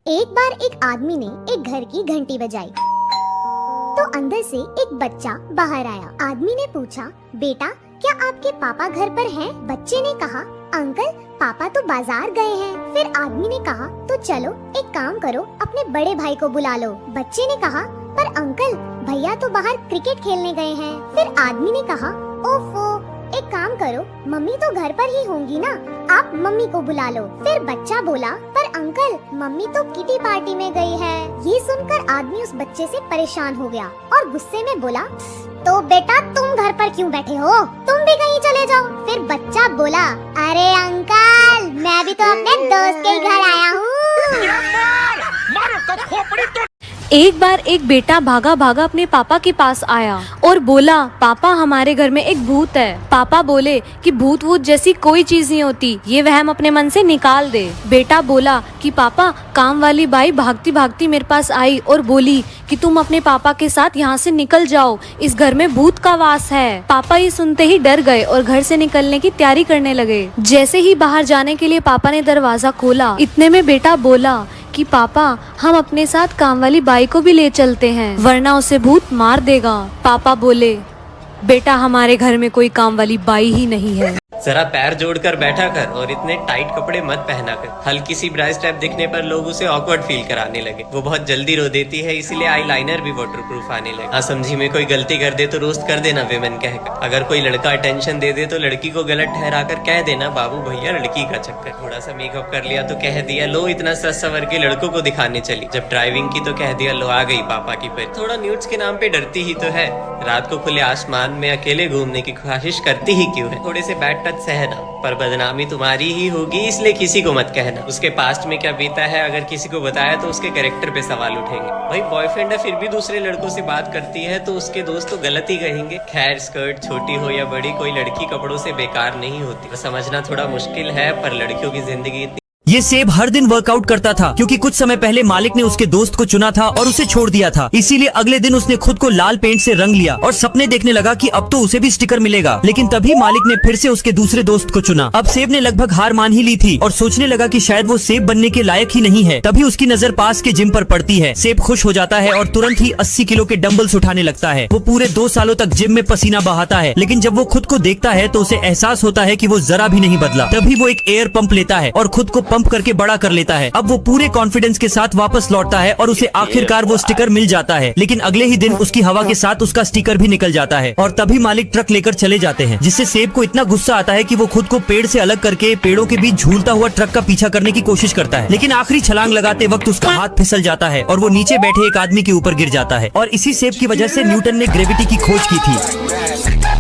एक बार एक आदमी ने एक घर की घंटी बजाई तो अंदर से एक बच्चा बाहर आया। आदमी ने पूछा, बेटा क्या आपके पापा घर पर हैं? बच्चे ने कहा, अंकल पापा तो बाजार गए हैं। फिर आदमी ने कहा, तो चलो एक काम करो, अपने बड़े भाई को बुला लो। बच्चे ने कहा, पर अंकल भैया तो बाहर क्रिकेट खेलने गए हैं। फिर आदमी ने कहा, ओफो, एक काम करो, मम्मी तो घर पर ही होंगी ना, आप मम्मी को बुला लो। फिर बच्चा बोला, पर अंकल मम्मी तो किटी पार्टी में गई है। ये सुनकर आदमी उस बच्चे से परेशान हो गया और गुस्से में बोला, तो बेटा तुम घर पर क्यों बैठे हो, तुम भी कहीं चले जाओ। फिर बच्चा बोला, अरे अंकल मैं भी तो अपने दोस्त के घर आया हूँ। एक बार एक बेटा भागा भागा अपने पापा के पास आया और बोला, पापा हमारे घर में एक भूत है। पापा बोले कि भूत वूत जैसी कोई चीज नहीं होती, ये वहम अपने मन से निकाल दे। बेटा बोला कि पापा काम वाली बाई भागती भागती मेरे पास आई और बोली कि तुम अपने पापा के साथ यहाँ से निकल जाओ, इस घर में भूत का वास है। पापा ये सुनते ही डर गए और घर से निकलने की तैयारी करने लगे। जैसे ही बाहर जाने के लिए पापा ने दरवाजा खोला, इतने में बेटा बोला कि पापा हम अपने साथ काम वाली बाई को भी ले चलते हैं, वरना उसे भूत मार देगा। पापा बोले, बेटा हमारे घर में कोई काम वाली बाई ही नहीं है। जरा पैर जोड़कर बैठा कर और इतने टाइट कपड़े मत पहना कर। हल्की सी ब्राइस टाइप दिखने पर लोग उसे ऑकवर्ड फील कराने लगे। वो बहुत जल्दी रो देती है, इसीलिए आईलाइनर भी वाटरप्रूफ आने लगे। हाँ समझी में कोई गलती कर दे तो रोस्ट कर देना विमेन कहकर। अगर कोई लड़का अटेंशन दे दे तो लड़की को गलत ठहरा कर कह देना, बाबू भैया लड़की का चक्कर। थोड़ा सा मेकअप कर लिया तो कह दिया, लो इतना सज सवर के लड़कों को दिखाने चली। जब ड्राइविंग की तो कह दिया, लो आ गई पापा की परी। थोड़ा न्यूड्स के नाम पे डरती ही तो है, रात को खुले आसमान में अकेले घूमने की ख्वाहिश करती ही क्यों है। थोड़े से बैड टच सहना, पर बदनामी तुम्हारी ही होगी, इसलिए किसी को मत कहना। उसके पास्ट में क्या बीता है अगर किसी को बताया तो उसके कैरेक्टर पे सवाल उठेंगे। भाई बॉयफ्रेंड है फिर भी दूसरे लड़कों से बात करती है तो उसके दोस्त तो गलत ही कहेंगे। खैर स्कर्ट छोटी हो या बड़ी, कोई लड़की कपड़ों से बेकार नहीं होती। तो समझना थोड़ा मुश्किल है, पर लड़कियों की जिंदगी ये सेब हर दिन वर्कआउट करता था क्योंकि कुछ समय पहले मालिक ने उसके दोस्त को चुना था और उसे छोड़ दिया था। इसीलिए अगले दिन उसने खुद को लाल पेंट से रंग लिया और सपने देखने लगा कि अब तो उसे भी स्टिकर मिलेगा। लेकिन तभी मालिक ने फिर से उसके दूसरे दोस्त को चुना। अब सेब ने लगभग हार मान ही ली थी और सोचने लगा कि शायद वो सेब बनने के लायक ही नहीं है। तभी उसकी नजर पास के जिम पर पड़ती है। सेब खुश हो जाता है और तुरंत ही 80 किलो के डंबल्स उठाने लगता है। वो पूरे 2 सालों तक जिम में पसीना बहाता है, लेकिन जब वो खुद को देखता है तो उसे एहसास होता है कि वो जरा भी नहीं बदला। तभी वो एक एयर पंप लेता है और खुद को पंप करके बड़ा कर लेता है। अब वो पूरे कॉन्फिडेंस के साथ वापस लौटता है और उसे आखिरकार वो स्टिकर मिल जाता है। लेकिन अगले ही दिन उसकी हवा के साथ उसका स्टिकर भी निकल जाता है और तभी मालिक ट्रक लेकर चले जाते हैं, जिससे सेब को इतना गुस्सा आता है कि वो खुद को पेड़ से अलग करके पेड़ों के बीच झूलता हुआ ट्रक का पीछा करने की कोशिश करता है। लेकिन आखिरी छलांग लगाते वक्त उसका हाथ फिसल जाता है और वो नीचे बैठे एक आदमी के ऊपर गिर जाता है। और इसी सेब की वजह से न्यूटन ने ग्रेविटी की खोज की थी।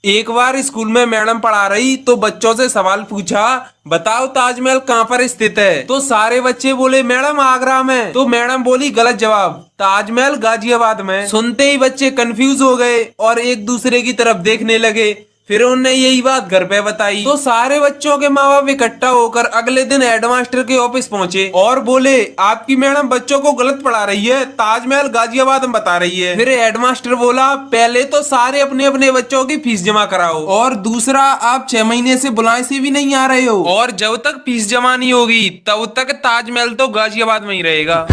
एक बार स्कूल में मैडम पढ़ा रही तो बच्चों से सवाल पूछा, बताओ ताजमहल कहाँ पर स्थित है? तो सारे बच्चे बोले मैडम आगरा में। तो मैडम बोली गलत जवाब, ताजमहल गाजियाबाद में। सुनते ही बच्चे कंफ्यूज हो गए और एक दूसरे की तरफ देखने लगे। फिर उन्होंने यही बात घर पे बताई तो सारे बच्चों के माँ बाप इकट्ठा होकर अगले दिन हेडमास्टर के ऑफिस पहुंचे और बोले, आपकी मैडम बच्चों को गलत पढ़ा रही है, ताजमहल गाजियाबाद में बता रही है। फिर हेडमास्टर बोला, पहले तो सारे अपने अपने बच्चों की फीस जमा कराओ और दूसरा आप 6 महीने से बुलाए से भी नहीं आ रहे हो और जब तक फीस जमा नहीं होगी तब तक ताजमहल तो गाजियाबाद में ही रहेगा।